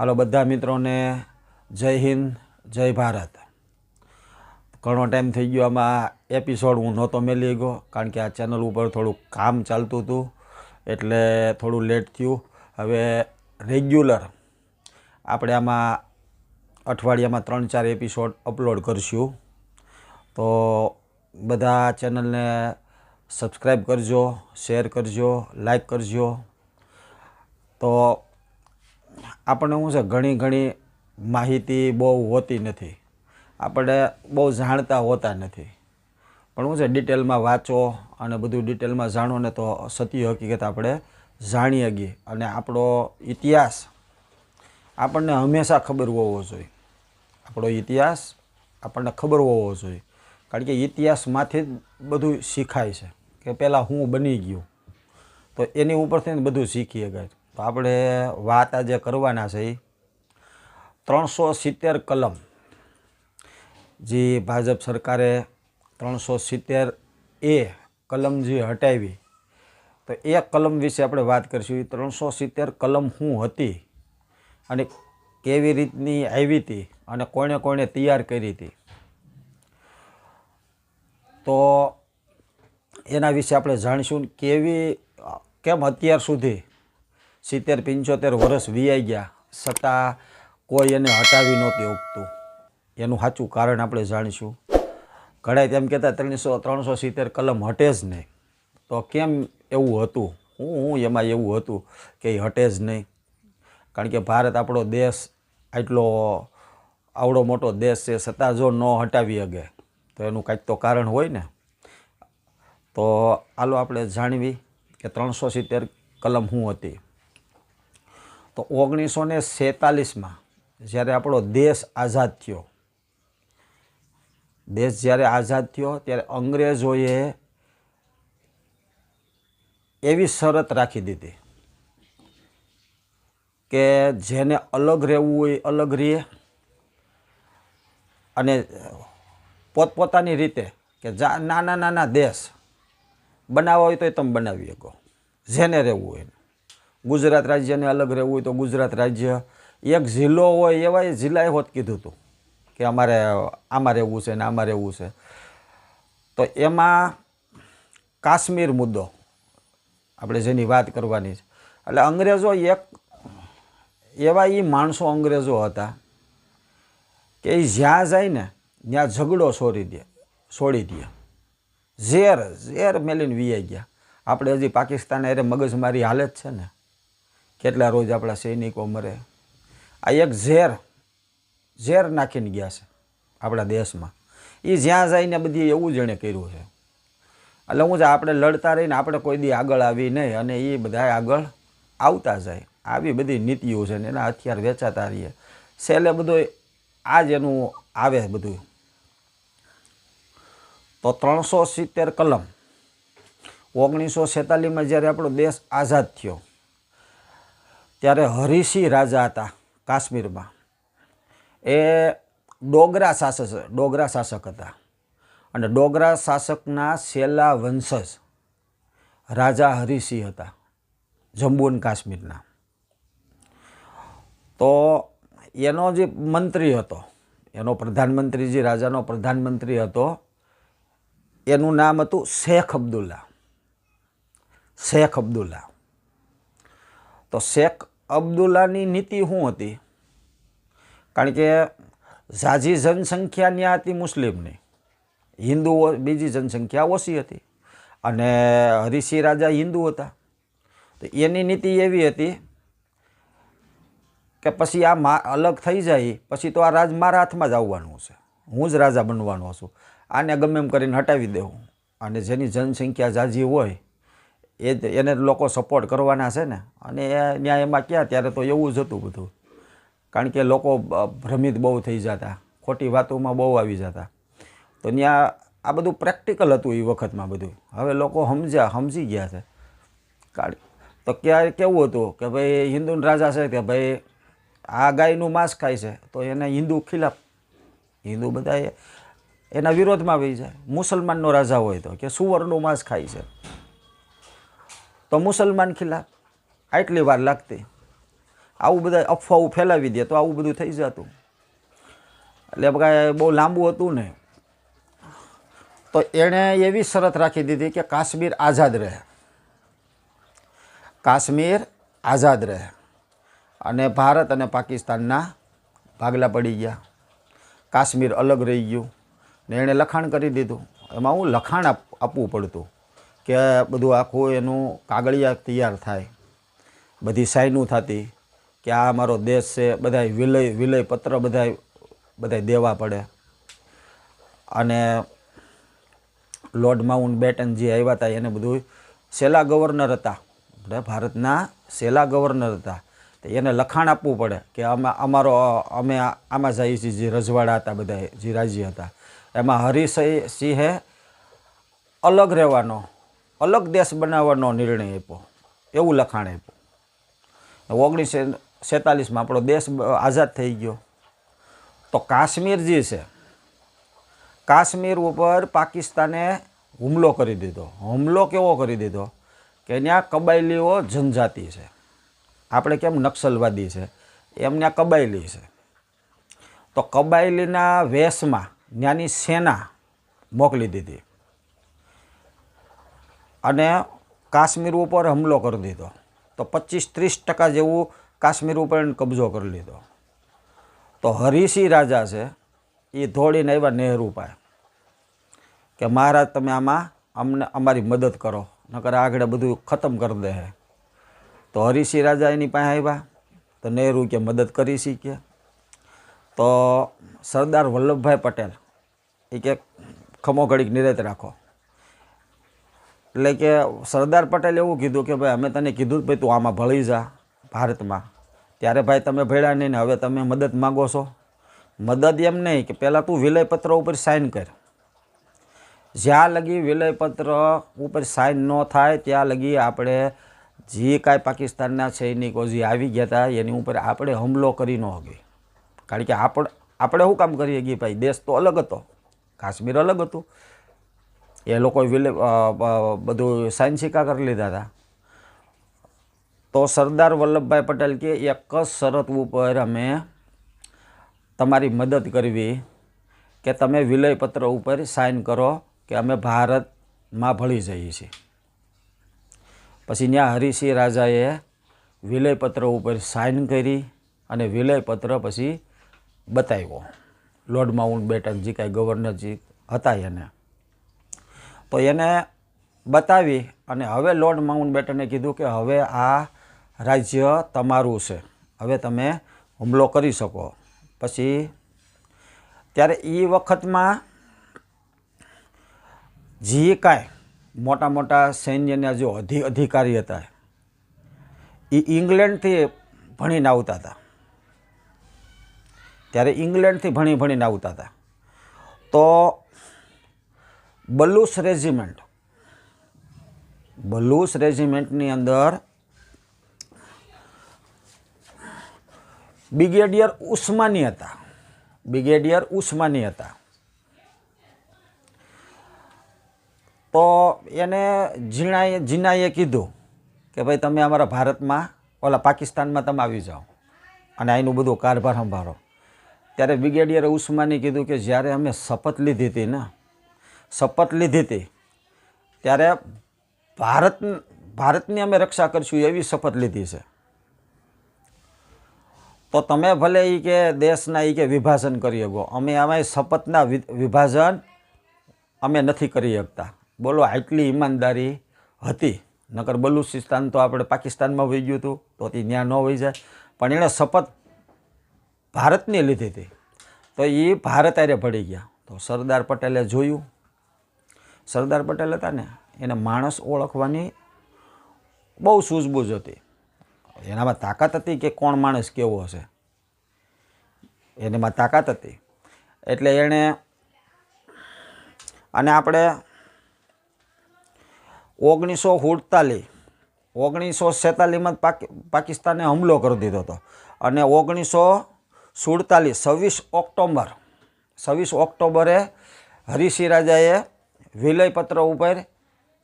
હાલો બધા મિત્રોને જય હિન્દ જય ભારત। ઘણો ટાઈમ થઈ ગયો આમાં એપિસોડ હું નહોતો મેલી ગયો, કારણ કે આ ચેનલ ઉપર થોડું કામ ચાલતું હતું એટલે થોડું લેટ થયું। હવે રેગ્યુલર આપણે આમાં અઠવાડિયામાં 3-4 એપિસોડ અપલોડ કરશું, તો બધા ચેનલને સબસ્ક્રાઈબ કરજો, શેર કરજો, લાઈક કરજો। તો આપણને શું છે, ઘણી માહિતી બહુ હોતી નથી, આપણે બહુ જાણતા હોતા નથી, પણ શું છે ડિટેલમાં વાંચો અને બધું ડિટેલમાં જાણો ને તો સત્ય હકીકત આપણે જાણી શકીએ। અને આપણો ઇતિહાસ આપણને હંમેશા ખબર હોવો જોઈએ, આપણો ઇતિહાસ આપણને ખબર હોવો જોઈએ, કારણ કે ઇતિહાસમાંથી જ બધું શીખાય છે કે પહેલાં હું બની ગયું, તો એની ઉપરથી બધું શીખી શકાય। તો આપણે વાત આજે કરવાના છે 370 કલમ, જે ભાજપ સરકારે 370A કલમ જે હટાવી, તો એ કલમ વિશે આપણે વાત કરીશું। 370 કલમ શું હતી અને કેવી રીતની આવી હતી અને કોણે કોણે તૈયાર કરી હતી, તો એના વિશે આપણે જાણીશું। કેમ અત્યાર સુધી 70-75 વર્ષ વીઆઈ ગયા છતાં કોઈ એને હટાવી નહોતી શકતું, એનું સાચું કારણ આપણે જાણીશું। ઘણા તેમ કહેતા 370 કલમ હટે જ નહીં, તો કેમ એવું હતું, હું એમાં એવું હતું કે એ હટે જ નહીં? કારણ કે ભારત આપણો દેશ આવડો મોટો દેશ છે, છતાં જો ન હટાવી શકે તો એનું કાંઈક તો કારણ હોય ને। તો હાલો આપણે જાણવી કે 370 કલમ શું હતી। તો 1947માં જ્યારે આપણો દેશ આઝાદ થયો, ત્યારે અંગ્રેજોએ એવી શરત રાખી દીધી કે જેને અલગ રહેવું હોય અલગ રહે, અને પોતપોતાની રીતે કે નાના દેશ બનાવવા હોય તો તમે બનાવી શકો, જેને રહેવું હોય। ગુજરાત રાજ્યને અલગ રહેવું હોય તો ગુજરાત રાજ્ય, એક જિલ્લો હોય એવા જિલ્લાએ હોત કીધું હતું કે અમારે આમાં રહેવું છે ને આમાં રહેવું છે। તો એમાં કાશ્મીર મુદ્દો આપણે જેની વાત કરવાની છે, એટલે અંગ્રેજો એવા માણસો અંગ્રેજો હતા કે એ જ્યાં જાય ને ત્યાં ઝઘડો છોડી દે, ઝેર મેલીને વીઆઈ ગયા। આપણે હજી પાકિસ્તાન અરે મગજમારી હાલે જ છે ને, કેટલા રોજ આપણા સૈનિકો મરે, આ એક ઝેર નાખીને ગયા છે આપણા દેશમાં। એ જ્યાં જઈને બધી એવું જ એણે કર્યું છે, એટલે હું આપણે લડતા રહીને આપણે કોઈ દી આગળ આવી નહીં, અને એ બધા આગળ આવતા જાય, આવી બધી નીતિઓ છે ને એના હથિયાર વેચાતા રહીએ, છેલ્લે બધું આ જ એનું આવે બધું। તો 370 કલમ 1947માં જ્યારે આપણો દેશ આઝાદ થયો, ત્યારે હરિસિંહ રાજા હતા કાશ્મીરમાં, એ ડોગરા શાસક હતા, અને ડોગરા શાસકના છેલ્લા વંશજ રાજા હરિસિંહ હતા જમ્મુ અને કાશ્મીરના। તો એનો જે મંત્રી હતો, એનો પ્રધાનમંત્રી, જે રાજાનો પ્રધાનમંત્રી હતો, એનું નામ હતું શેખ અબ્દુલ્લા। તો શેખ અબ્દુલ્લાની નીતિ શું હતી, કારણ કે ઝાઝી જનસંખ્યા ત્યાં હતી મુસ્લિમની, હિન્દુઓ બીજી જનસંખ્યા ઓછી હતી, અને હરિસિંહ રાજા હિન્દુ હતા। તો એની નીતિ એવી હતી કે પછી આ અલગ થઈ જાય પછી તો આ રાજ મારા હાથમાં જ આવવાનું છે, હું જ રાજા બનવાનો છું, આને ગમે એમ કરીને હટાવી દેવું, અને જેની જનસંખ્યા ઝાઝી હોય એને લોકો સપોર્ટ કરવાના છે ને। અને ત્યાં એમાં ક્યાં, ત્યારે તો એવું જ હતું બધું, કારણ કે લોકો ભ્રમિત બહુ થઈ જતા, ખોટી વાતોમાં બહુ આવી જતા, તો ત્યાં આ બધું પ્રેક્ટિકલ હતું એ વખતમાં બધું। હવે લોકો સમજી ગયા છે, તો ક્યારે કેવું હતું કે ભાઈ હિન્દુ રાજા છે કે ભાઈ આ ગાયનું માંસ ખાય છે, તો એને હિન્દુ ખિલાફ, હિન્દુ બધા એના વિરોધમાં વહી જાય। મુસલમાનનો રાજા હોય તો કે સુવરનું માંસ ખાય છે, તો મુસલમાન ખિલાફ, આટલી વાર લાગતી। આવું બધા અફવાઓ ફેલાવી દે તો આવું બધું થઈ જતું. એટલે કાંઈ બહુ લાંબુ હતું ને. તો એણે એવી શરત રાખી દીધી કે કાશ્મીર આઝાદ રહે, કાશ્મીર આઝાદ રહે. અને ભારત અને પાકિસ્તાનના ભાગલા પડી ગયા, કાશ્મીર અલગ રહી ગયું. ને એણે લખાણ કરી દીધું. એમાં હું લખાણ આપવું પડતું કે બધું આખું એનું કાગળિયા તૈયાર થાય, બધી સાઈનું થતી કે આ અમારો દેશ છે, બધા વિલય પત્ર બધા દેવા પડે. અને લોર્ડ માઉન્ટ બેટન જે આવ્યા હતા એને બધું સેલા ગવર્નર હતા, આપણે ભારતના સેલા ગવર્નર હતા. તો એને લખાણ આપવું પડે કે અમે આમાં જઈએ છીએ. જે રજવાડા હતા બધા જે રાજ્ય હતા એમાં હરિસિંહે અલગ રહેવાનો, અલગ દેશ બનાવવાનો નિર્ણય આપ્યો, એવું લખાણ આપ્યું. 1947માં આપણો દેશ આઝાદ થઈ ગયો. તો કાશ્મીર જે છે, કાશ્મીર ઉપર પાકિસ્તાને હુમલો કરી દીધો. હુમલો કેવો કરી દીધો કે ત્યાં કબાયલીઓ જનજાતિ છે. આપણે કેમ નક્સલવાદી છે એમ ત્યાં કબાયલી છે. તો કબાયલીના વેશમાં ત્યાંની સેના મોકલી દીધી અને કાશ્મીર ઉપર હુમલો કરી દીધો. તો 25-30% જેવું કાશ્મીર ઉપર કબજો કરી લીધો. તો હરિસિંહ રાજા છે એ દોડીને આવ્યા નહેરુ પાસે કે મહારાજ તમે આમાં અમારી મદદ કરો, નકર આગળ બધું ખતમ કરી દે. તો હરિસિંહ રાજા એની પાસે આવ્યા. તો નહેરુ કે મદદ કરી શીખે. તો સરદાર વલ્લભભાઈ પટેલ એ કે ખમો ઘડીક નિરત રાખો. એટલે કે સરદાર પટેલે એવું કીધું કે ભાઈ અમે તને કીધું ભાઈ તું આમાં ભળી જા ભારતમાં, ત્યારે ભાઈ તમે ભળ્યા નહીં ને હવે તમે મદદ માગો છો. મદદ એમ નહીં કે પહેલાં તું વિલયપત્ર ઉપર સાઇન કર. જ્યાં લગી વિલયપત્ર ઉપર સાઇન ન થાય ત્યાં લગી આપણે જે કાંઈ પાકિસ્તાનના સૈનિકો જે આવી ગયા હતા એની ઉપર આપણે હુમલો કરી ન શકીએ. કારણ કે આપણે શું કામ કરીએ કે ભાઈ દેશ તો અલગ હતો, કાશ્મીર અલગ હતું. એ લોકોએ બધું સાઇન સિક્કા કરી લીધા હતા. તો સરદાર વલ્લભભાઈ પટેલ કે એક જ શરત ઉપર અમે તમારી મદદ કરવી કે તમે વિલયપત્ર ઉપર સાઇન કરો કે અમે ભારતમાં ભળી જઈએ છીએ. પછી ત્યાં હરિસિંહ રાજાએ વિલયપત્ર ઉપર સાઇન કરી અને વિલયપત્ર પછી બતાવ્યો લોર્ડ માઉન્ટ બેટન જે કાંઈ ગવર્નરજી હતા એને. તો એને બતાવી અને હવે લોર્ડ માઉન્ટ બેટને કીધું કે હવે આ રાજ્ય તમારું છે, હવે તમે હુમલો કરી શકો. પછી ત્યારે એ વખતમાં જે કાંઈ મોટા મોટા સૈન્યના જે અધિકારી હતા એ ઇંગ્લેન્ડથી ભણીને આવતા હતા. ત્યારે ઇંગ્લેન્ડથી ભણીને આવતા હતા. તો બલુચ રેજિમેન્ટની અંદર બ્રિગેડિયર ઉસ્માની હતા. તો એને જીનાએ કીધું કે ભાઈ તમે અમારા ભારતમાં પાકિસ્તાનમાં તમે આવી જાઓ અને અહીંનું બધું કારભાર સંભાળો. ત્યારે બ્રિગેડિયર ઉસ્માની કીધું કે જ્યારે અમે શપથ લીધી હતી ત્યારે ભારતની અમે રક્ષા કરશું એવી શપથ લીધી છે. તો તમે ભલે એ કે દેશના એ કે વિભાજન કરી શકો, અમે આમાં શપથના વિભાજન અમે નથી કરી શકતા. બોલો આટલી ઈમાનદારી હતી. નકર બલુચિસ્તાન તો આપણે પાકિસ્તાનમાં વહી ગયું હતું તો તે ત્યાં ન વહી જાય. પણ એણે શપથ ભારતની લીધી હતી તો એ ભારત આરે ભળી ગયા. તો સરદાર પટેલે જોયું, સરદાર પટેલ હતા ને એને માણસ ઓળખવાની બહુ સૂઝબૂઝ હતી. એનામાં તાકાત હતી કે કોણ માણસ કેવો હશે, એનામાં તાકાત હતી. એટલે એણે અને આપણે 1947માં પાકિસ્તાને હુમલો કરી દીધો હતો અને 1947 26 ઓક્ટોબરે હરિસિંહ રાજાએ વિલયપત્ર ઉપર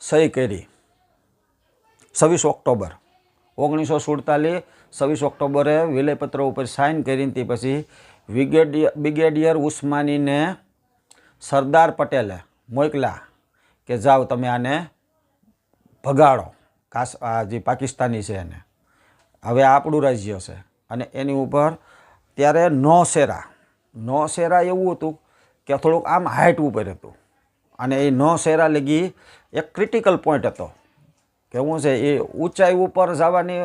સહી કરી. 26 ઓક્ટોબર 1947 26 ઓક્ટોબરે વિલયપત્ર ઉપર સાઇન કરીને તે પછી બ્રિગેડિયર ઉસ્માનીને સરદાર પટેલે મોકલા કે જાઓ તમે આને ભગાડો, આ જે પાકિસ્તાની છે એને, હવે આપણું રાજ્ય છે. અને એની ઉપર ત્યારે નૌશેરા એવું હતું કે થોડુંક આમ હાઇટ ઉપર હતું, અને એ નૌશેરા લગી એક ક્રિટિકલ પોઈન્ટ હતો કે શું છે એ ઊંચાઈ ઉપર જવાની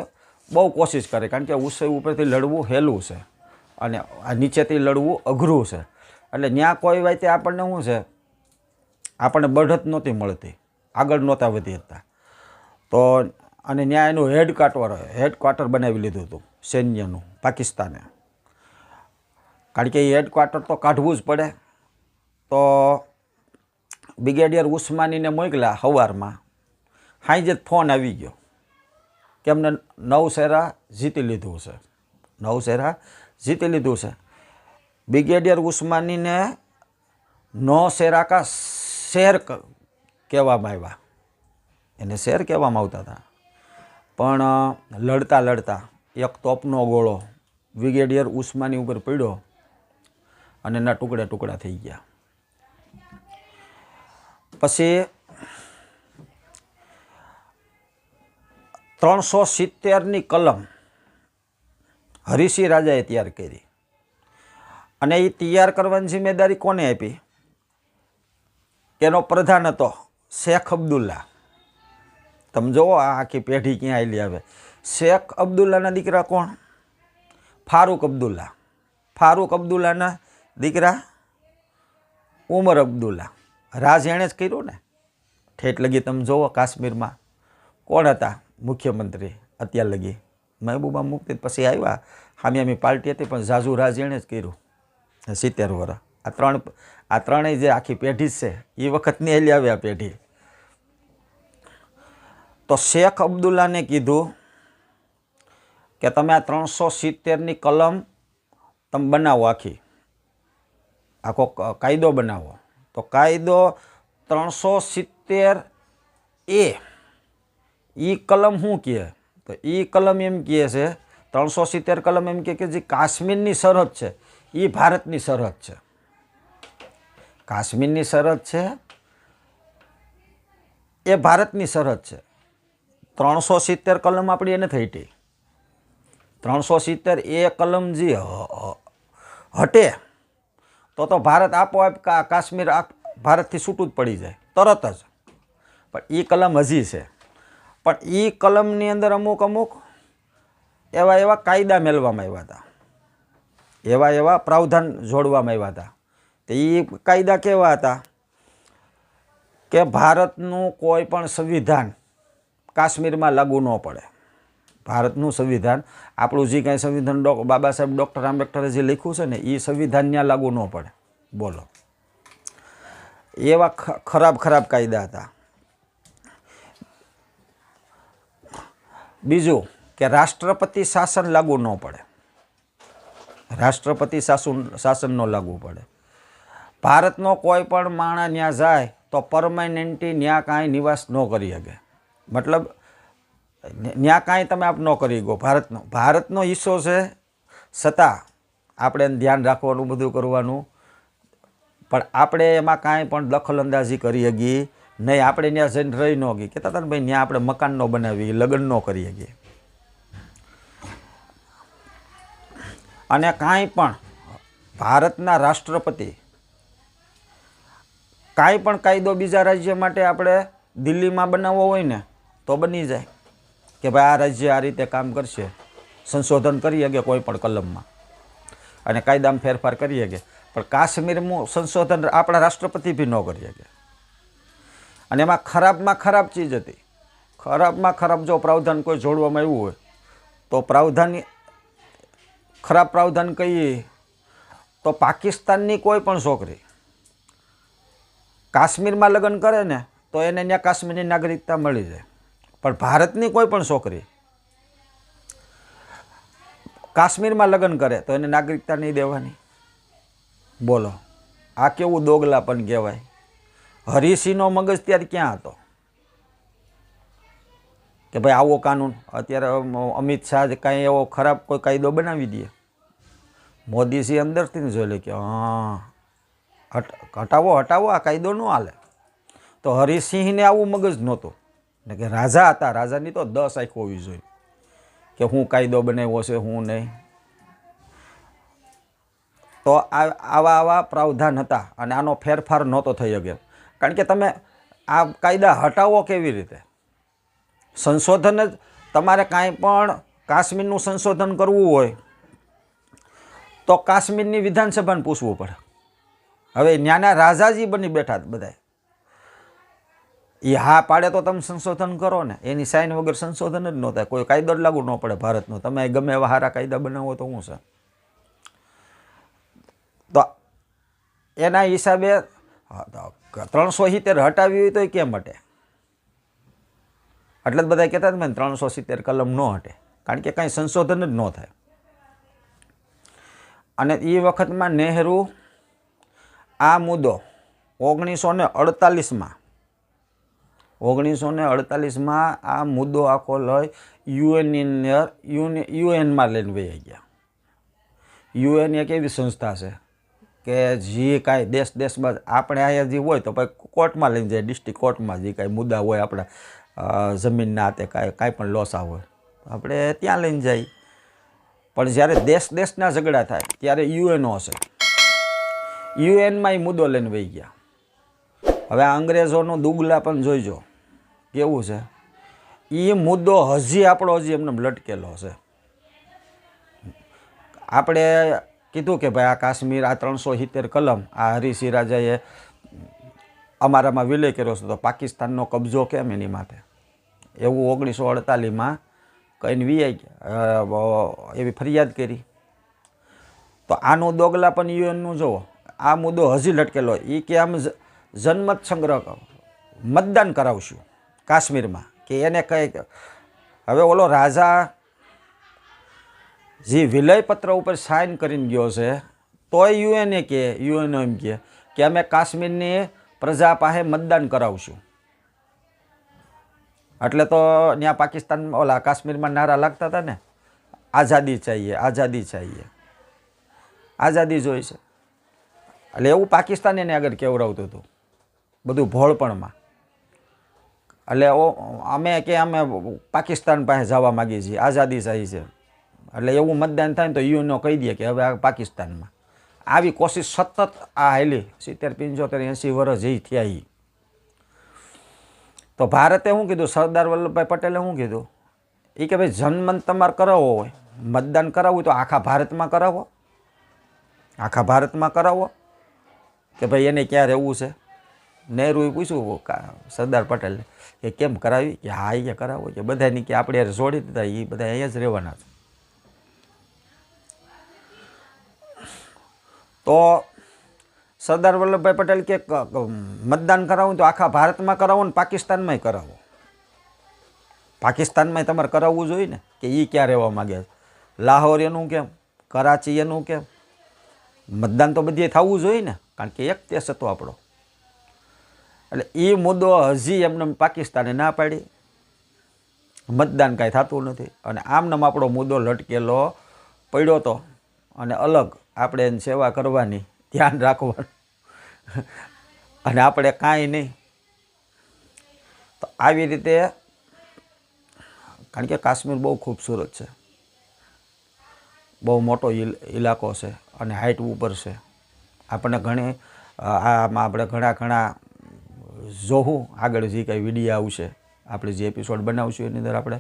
બહુ કોશિશ કરે, કારણ કે ઊંચાઈ ઉપરથી લડવું હેલું છે અને આ નીચેથી લડવું અઘરું છે. એટલે ત્યાં કોઈ વાતે આપણને શું છે, આપણને બઢત નહોતી મળતી, આગળ નહોતા વધી હતા. તો અને ત્યાં એનું હેડક્વાર્ટર બનાવી લીધું હતું સૈન્યનું પાકિસ્તાને, કારણ કે એ હેડક્વાર્ટર તો કાઢવું જ પડે. તો બ્રિગેડિયર ઉસ્માનીને મોકલ્યા સવારમાં, સાંજે જ ફોન આવી ગયો કે અમને નૌશેરા જીતી લીધું છે. બ્રિગેડિયર ઉસ્માનીને નૌશેરા કા શેર કહેવામાં આવ્યા, એને શેર કહેવામાં આવતા હતા. પણ લડતા એક તોપનો ગોળો બ્રિગેડિયર ઉસ્માની ઉપર પડ્યો અને એના ટુકડા થઈ ગયા. પછી 370ની કલમ હરિસિંહ રાજાએ તૈયાર કરી, અને એ તૈયાર કરવાની જિમ્મેદારી કોને આપી? એનો પ્રધાન હતો શેખ અબ્દુલ્લા. તમે જુઓ આ આખી પેઢી ક્યાં આવેલી આવે. શેખ અબ્દુલ્લાના દીકરા કોણ? ફારૂક અબ્દુલ્લાના દીકરા ઉમર અબ્દુલ્લા. રાજ એણે જ કર્યું ને. ઠેઠ લગી તમે જુઓ કાશ્મીરમાં કોણ હતા મુખ્યમંત્રી અત્યાર લગી? મહેબૂબા મુફ્તી. પછી આવ્યા હામી પાર્ટી હતી, પણ ઝાઝુ રાજ એણે જ કર્યું 70 વર્ષ. આ ત્રણેય જે આખી પેઢી છે એ વખતની હેલી આવી આ પેઢી. તો શેખ અબ્દુલ્લાને કીધું કે તમે આ 370ની કલમ તમે બનાવો, આખો કાયદો બનાવો. તો કાયદો 370 એ કલમ શું કહે? તો એ કલમ એમ કહે છે, 370 કલમ એમ કે જે કાશ્મીરની સરહદ છે એ ભારતની સરહદ છે. કાશ્મીરની સરહદ છે એ ભારતની સરહદ છે. 370 કલમ આપણી એને થઈ હતી. 370 એ કલમ જે હટે તો ભારત આપોઆપ કાશ્મીર ભારતથી છૂટું જ પડી જાય તરત જ. પણ એ કલમ હજી છે. પણ એ કલમની અંદર અમુક એવા કાયદા મેળવવામાં આવ્યા હતા, એવા પ્રાવધાન જોડવામાં આવ્યા હતા. તો એ કાયદા કેવા હતા કે ભારતનું કોઈ પણ સંવિધાન કાશ્મીરમાં લાગુ ન પડે. ભારતનું સંવિધાન, આપણું જે કાંઈ સંવિધાન બાબા સાહેબ ડૉક્ટર આંબેડકરે જે લખ્યું છે ને એ સંવિધાન ત્યાં લાગુ ન પડે. બોલો, એવા ખરાબ કાયદા હતા. બીજું કે રાષ્ટ્રપતિ શાસન લાગુ ન પડે, રાષ્ટ્રપતિ શાસન ન લાગુ પડે. ભારતનો કોઈ પણ માણસ ત્યાં જાય તો પરમાનન્ટલી ત્યાં કાંઈ નિવાસ ન કરી શકે. મતલબ ત્યાં કાંઈ તમે આપ ન કરી શકો. ભારતનો હિસ્સો છે, છતાં આપણે એને ધ્યાન રાખવાનું, બધું કરવાનું, પણ આપણે એમાં કાંઈ પણ દખલઅંદાજી કરી શકીએ નહીં. આપણે ત્યાં જઈને રહી ન ગઈ કહેતા હતા ને ભાઈ, ત્યાં આપણે મકાન ન બનાવી, લગ્ન ન કરી શકીએ. અને કાંઈ પણ ભારતના રાષ્ટ્રપતિ કાંઈ પણ કાયદો બીજા રાજ્ય માટે આપણે દિલ્હીમાં બનાવવો હોય ને તો બની જાય કે ભાઈ આ રાજ્ય આ રીતે કામ કરશે, સંશોધન કરી શકે કોઈ પણ કલમમાં અને કાયદામાં ફેરફાર કરી શકે. પણ કાશ્મીરમાં સંશોધન આપણા રાષ્ટ્રપતિ બી ન કરી શકે. અને એમાં ખરાબમાં ખરાબ ચીજ હતી. ખરાબમાં ખરાબ જો પ્રાવધાન કોઈ જોડવામાં આવ્યું હોય તો ખરાબ પ્રાવધાન કહીએ તો પાકિસ્તાનની કોઈ પણ છોકરી કાશ્મીરમાં લગ્ન કરે ને તો એને ત્યાં કાશ્મીરની નાગરિકતા મળી જાય. પણ ભારતની કોઈ પણ છોકરી કાશ્મીરમાં લગ્ન કરે તો એને નાગરિકતા નહીં દેવાની. બોલો, આ કેવું દોગલાપન કહેવાય. હરિસિંહનો મગજ ત્યારે ક્યાં હતો? કે ભાઈ આવો કાનૂન અત્યારે અમિત શાહ કાંઈ એવો ખરાબ કોઈ કાયદો બનાવી દે, મોદીજી અંદરથી જોઈ લે કે હા હટાવો હટાવો, આ કાયદો ન હાલે. તો હરિસિંહને આવું મગજ નહોતું ને કે રાજા હતા, રાજાની તો 10 આંખ હોવી જોઈએ કે હું કાયદો બનાવ્યો છે હું નહીં. તો આવા પ્રાવધાન હતા અને આનો ફેરફાર નહોતો થઈ શકે. કારણ કે તમે આ કાયદા હટાવો કેવી રીતે? સંશોધન જ તમારે કાંઈ પણ કાશ્મીરનું સંશોધન કરવું હોય તો કાશ્મીરની વિધાનસભાને પૂછવું પડે. હવે ન્યાના રાજાજી બની બેઠા બધા, એ હા પાડે તો તમે સંશોધન કરો ને, એની સાઇન વગર સંશોધન જ ન થાય. કોઈ કાયદો જ લાગુ ન પડે ભારતનો. તમે ગમે એવા સારા કાયદા બનાવો તો શું છે? તો એના હિસાબે 370 હટાવી હોય તો એ કેમ હટે? એટલે જ બધા કહેતા હતા ને 370 કલમ ન હટે, કારણ કે કાંઈ સંશોધન જ ન થાય. અને એ વખતમાં નહેરુ આ મુદ્દો 1948માં આ મુદ્દો આખો લઈ યુએનમાં લઈને વહી ગયા. યુએન એક એવી સંસ્થા છે કે જે કાંઈ દેશમાં આપણે અહીંયા જે હોય તો ભાઈ કોર્ટમાં લઈને જાય, ડિસ્ટ્રિક્ટ કોર્ટમાં જે કાંઈ મુદ્દા હોય આપણા જમીનના હાથે કાંઈ પણ લોસા હોય આપણે ત્યાં લઈને જાય. પણ જ્યારે દેશના ઝઘડા થાય ત્યારે યુએનઓ હશે, યુએનમાં એ મુદ્દો લઈને વહી ગયા. હવે આ અંગ્રેજોનું દુગલા પણ જોઈજો કેવું છે. એ મુદ્દો હજી એમને લટકેલો છે. આપણે કીધું કે ભાઈ આ કાશ્મીર, આ 370 કલમ આ હરિસિંહ રાજાએ અમારામાં વિલય કર્યો છે તો પાકિસ્તાનનો કબજો કેમ એની માથે? એવું 1948માં કહીને વીઆઈ ગયા, એવી ફરિયાદ કરી. તો આનું દોગલા પણ યુએનનું જુઓ, આ મુદ્દો હજી લટકેલો. એ કે આમ જનમત સંગ્રહ મતદાન કરાવશું કાશ્મીરમાં, કે એને કંઈક. હવે ઓલો રાજા જે વિલયપત્ર ઉપર સાઇન કરીને ગયો છે તોય યુએનઓ એમ કે અમે કાશ્મીરની પ્રજા પાસે મતદાન કરાવશું. એટલે તો ત્યાં પાકિસ્તાન ઓલા કાશ્મીરમાં નારા લાગતા હતા ને, આઝાદી ચાહીએ, આઝાદી ચાહીએ, આઝાદી જોઈ છે. એટલે એવું પાકિસ્તાન એને આગળ કેવડાવતું હતું બધું ભોળપણમાં. એટલે અમે પાકિસ્તાન પાસે જવા માગીએ છીએ, આઝાદી ચાહી છે. એટલે એવું મતદાન થાય ને તો યુએનઓ કહી દે કે હવે આ પાકિસ્તાનમાં. આવી કોશિશ સતત આ હાલી 70, 75, 80 વર્ષ જે થયા. તો ભારતે શું કીધું? સરદાર વલ્લભભાઈ પટેલે શું કીધું? એ કે ભાઈ જનમત તમારે કરાવવો હોય, મતદાન કરાવવું તો આખા ભારતમાં કરાવો, આખા ભારતમાં કરાવો. કે ભાઈ એને ક્યાં રહેવું છે? નહેરુએ પૂછ્યું સરદાર પટેલને કે કેમ કરાવી? કે હા એ કરાવો, કે બધાની કે આપણે જોડી દીધા, એ બધા અહીંયા જ રહેવાના છે. તો સરદાર વલ્લભભાઈ પટેલ કે મતદાન કરાવવું તો આખા ભારતમાં કરાવો ને પાકિસ્તાનમાં કરાવો. પાકિસ્તાનમાં તમારે કરાવવું જોઈએ ને, કે એ ક્યાં રહેવા માગે છે? લાહોર એનું કેમ? કરાચી એનું કેમ? મતદાન તો બધે થવું જોઈએ ને, કારણ કે એક દેશ હતો આપણો. એટલે એ મુદ્દો હજી એમને પાકિસ્તાને ના પાડી, મતદાન કાંઈ થતું નથી. અને આમનામ આપણો મુદ્દો લટકેલો પડ્યો હતો. અને અલગ આપણે એની સેવા કરવાની, ધ્યાન રાખવાનું, અને આપણે કાંઈ નહીં. તો આવી રીતે, કારણ કે કાશ્મીર બહુ ખૂબસૂરત છે, બહુ મોટો ઇલાકો છે અને હાઇટ ઉપર છે. આપણને ઘણી આમાં આપણે ઘણા જોવું આગળ જે કાંઈ વિડીયો આવશે, આપણે જે એપિસોડ બનાવશું એની અંદર આપણે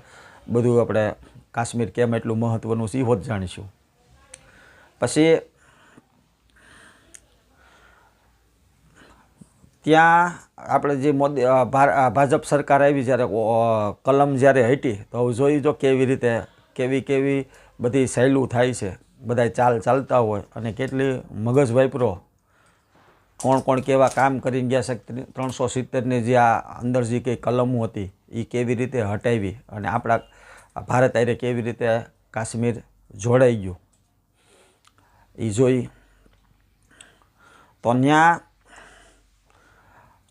બધું આપણે કાશ્મીર કેમ એટલું મહત્ત્વનું છે એ હોત જાણીશું. પછી ત્યાં આપણે જે ભાજપ સરકાર આવી, જ્યારે કલમ જ્યારે હટી તો હવે જોઈ જો કેવી રીતે કેવી બધી સહેલું થાય છે. બધા ચાલતા હોય અને કેટલી મગજ વાપરો, કોણ કેવા કામ કરીને ગયા છે. 370ની જે આ અંદર જે કંઈ કલમો હતી એ કેવી રીતે હટાવી અને આપણા ભારત આરે કેવી રીતે કાશ્મીર જોડાઈ ગયું એ જોઈ. તો ત્યાં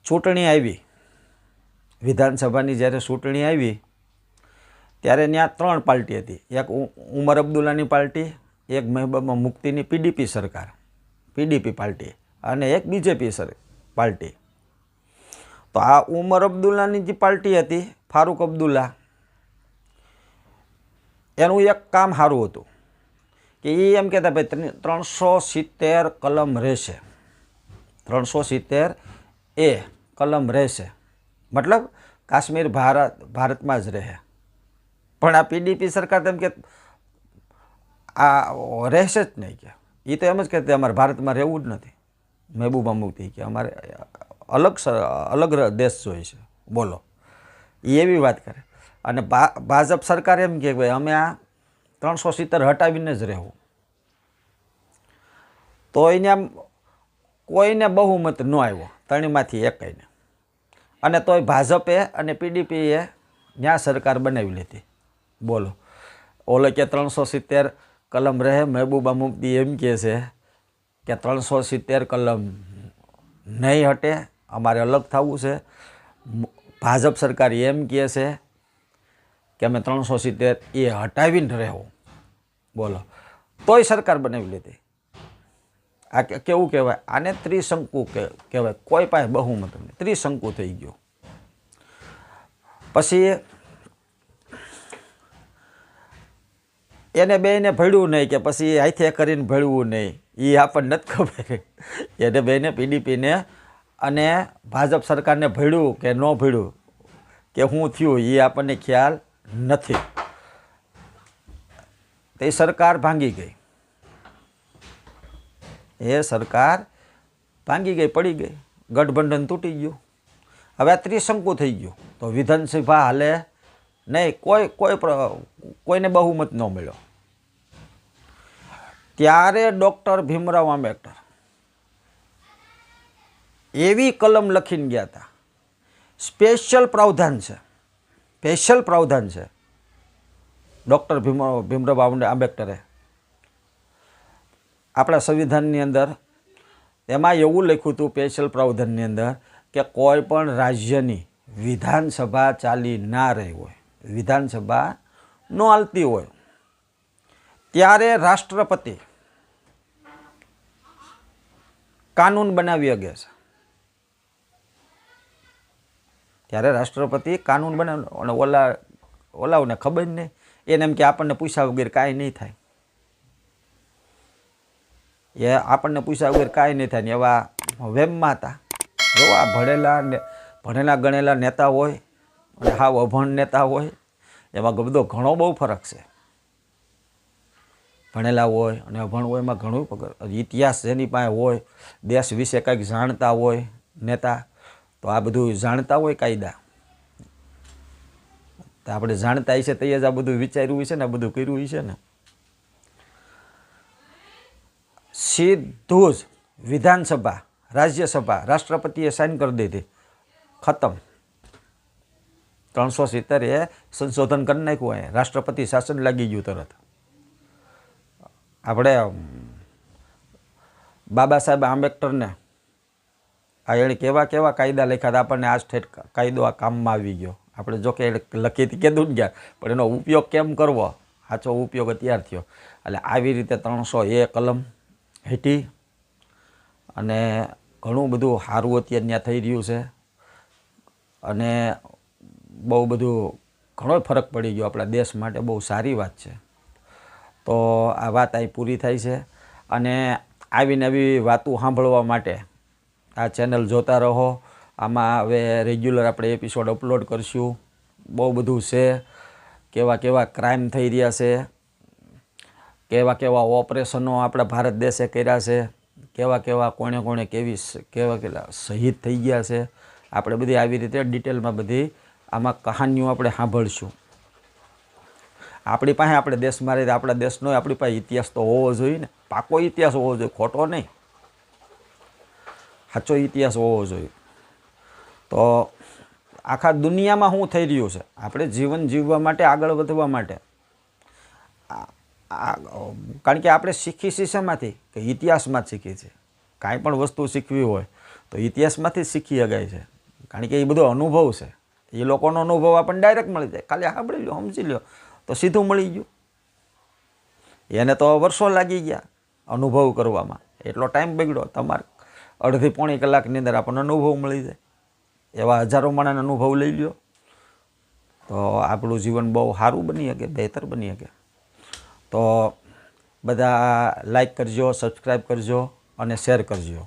ચૂંટણી આવી, વિધાનસભાની જ્યારે ચૂંટણી આવી ત્યારે ત્યાં 3 પાર્ટી હતી. એક ઉમર અબ્દુલ્લાની પાર્ટી, એક મહેબૂબા મુફ્તીની PDP સરકાર, PDP પાર્ટી, અને એક BJP પાર્ટી. તો આ ઉમર અબ્દુલ્લાની જે પાર્ટી હતી, ફારૂક અબ્દુલ્લા, એનું એક કામ સારું હતું કે એ એમ કહેતા ભાઈ 370 કલમ રહેશે, 370A કલમ રહેશે, મતલબ કાશ્મીર ભારતમાં જ રહે. પણ આ PDP સરકાર તેમ કે આ રહેશે જ નહીં, કે એ તો એમ જ કહેતી અમારે ભારતમાં રહેવું જ નથી. મહેબૂબા મુફ્તી કે અમારે અલગ દેશ જોઈએ છે. બોલો, એ એવી વાત કરે. અને ભાજપ સરકાર એમ કે ભાઈ અમે આ 370 હટાવીને જ રહેવું. તો એને કોઈને બહુમત ન આવ્યો, 3માંથી એકને. અને તોય ભાજપે અને PDPએ ત્યાં સરકાર બનાવી લીધી. બોલો, ઓલો કે 370 કલમ રહે, મહેબૂબા મુફ્તી એમ કહે છે કે 370 કલમ નહીં હટે, અમારે અલગ થવું છે. ભાજપ સરકાર એમ કહે છે કે અમે 370 હટાવીને રહેવું. બોલો, તોય સરકાર બનાવી લીધી. આ કેવું કહેવાય? આને ત્રિશંકુ કહેવાય. કોઈ પાસે બહુમત નહીં, ત્રિશંકુ થઈ ગયો. પછી એને બેને ભળ્યું નહીં, કે પછી હાથે કરીને ભળવું નહીં, એ આપણને નથી ખબર. એને બેને PDPને અને ભાજપ સરકારને ભળ્યું કે ન ભળ્યું, કે શું થયું, એ આપણને ખ્યાલ નથી. તે સરકાર ભાંગી ગઈ, એ સરકાર ભાંગી ગઈ, પડી ગઈ, ગઠબંધન તૂટી ગયું. હવે આ ત્રિશંકુ થઈ ગયું. તો વિધાનસભા હાલે નહીં, કોઈને બહુમત ન મળ્યો. ત્યારે ડૉક્ટર ભીમરાવ આંબેડકર એવી કલમ લખીને ગયા હતા. સ્પેશિયલ પ્રાવધાન છે, સ્પેશિયલ પ્રાવધાન છે ડૉક્ટર ભીમરાવ આંબેડકરે આપણા સંવિધાનની અંદર. એમાં એવું લખ્યું હતું સ્પેશિયલ પ્રાવધાનની અંદર કે કોઈ પણ રાજ્યની વિધાનસભા ચાલી ના રહી હોય, વિધાનસભા ન હાલતી હોય, ત્યારે રાષ્ટ્રપતિ કાનૂન બનાવી શકે છે. ત્યારે રાષ્ટ્રપતિ કાનૂન બનાવે. અને ઓલાઓને ખબર જ નહીં, એને એમ કે આપણને પૂછ્યા વગર કાંઈ નહીં થાય, એ આપણને પૂછ્યા વગર કાંઈ નહીં થાય. ને એવા વેમમાં હતા. જો આ ભણેલા ગણેલા નેતા હોય અને હાવ અભણ નેતા હોય, એમાં બધો ઘણો બહુ ફરક છે. ભણેલા હોય અને અભણ હોય, એમાં ઘણું ઇતિહાસ જેની પાસે હોય, દેશ વિશે કંઈક જાણતા હોય નેતા, તો આ બધું જાણતા હોય કાયદા. તો આપણે જાણતા હશે તો જ આ બધું વિચાર્યું છે ને, આ બધું કર્યું છે ને. સીધું જ વિધાનસભા, રાજ્યસભા, રાષ્ટ્રપતિએ સાઇન કરી દીધી, ખતમ. 370 સંશોધન કરી નાખ્યું હોય, રાષ્ટ્રપતિ શાસન લાગી ગયું તરત. આપણે બાબા સાહેબ આંબેડકરને આ એણે કેવા કાયદા લખ્યા હતા, આપણને આ ઠેઠ કાયદો આ કામમાં આવી ગયો. આપણે જો કે લખી કીધું ને ગયા, પણ એનો ઉપયોગ કેમ કરવો, સાચો ઉપયોગ અત્યાર થયો. એટલે આવી રીતે 301 કલમ હેઠી અને ઘણું બધું સારું અત્યારે ત્યાં થઈ રહ્યું છે. અને બહુ બધું ઘણો ફરક પડી ગયો આપણા દેશ માટે, બહુ સારી વાત છે. તો આ વાત અહીં પૂરી થાય છે. અને આવી નવી વાતો સાંભળવા માટે આ ચેનલ જોતા રહો. આમાં હવે રેગ્યુલર આપણે એપિસોડ અપલોડ કરશું. બહુ બધું છે, કેવા ક્રાઇમ થઈ રહ્યા છે, કેવા ઓપરેશનો આપણા ભારત દેશે કર્યા છે, કેવા કોણે કેવા શહીદ થઈ ગયા છે. આપણે બધી આવી રીતે ડિટેલમાં બધી આમાં કહાનીઓ આપણે સાંભળશું. આપણી પાસે આપણે દેશમાં રહી, આપણા દેશનો આપણી પાસે ઇતિહાસ તો હોવો જોઈએ ને, પાકો ઇતિહાસ હોવો જોઈએ, ખોટો નહીં, સાચો ઇતિહાસ હોવો જોઈએ. તો આખા દુનિયામાં શું થઈ રહ્યું છે, આપણે જીવન જીવવા માટે, આગળ વધવા માટે, કારણ કે આપણે શીખી છીએ શેમાંથી, કે ઇતિહાસમાં જ શીખી છે. કાંઈ પણ વસ્તુ શીખવી હોય તો ઇતિહાસમાંથી જ શીખી શકાય છે, કારણ કે એ બધો અનુભવ છે. એ લોકોનો અનુભવ આપણને ડાયરેક્ટ મળી જાય, ખાલી સાંભળી લો, સમજી લો તો સીધું મળી ગયું. એને તો વર્ષો લાગી ગયા અનુભવ કરવામાં, એટલો ટાઈમ બગડ્યો. તમારે અડધી પોણી કલાકની અંદર આપણને અનુભવ મળી જાય. એવા હજારો માણસનો અનુભવ લઈ લ્યો તો આપણું જીવન બહુ સારું બની શકે, બહેતર બની શકે. તો બધા લાઈક કરજો, સબસ્ક્રાઈબ કરજો અને શેર કરજો.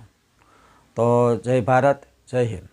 તો જય ભારત, જય હિન્દ.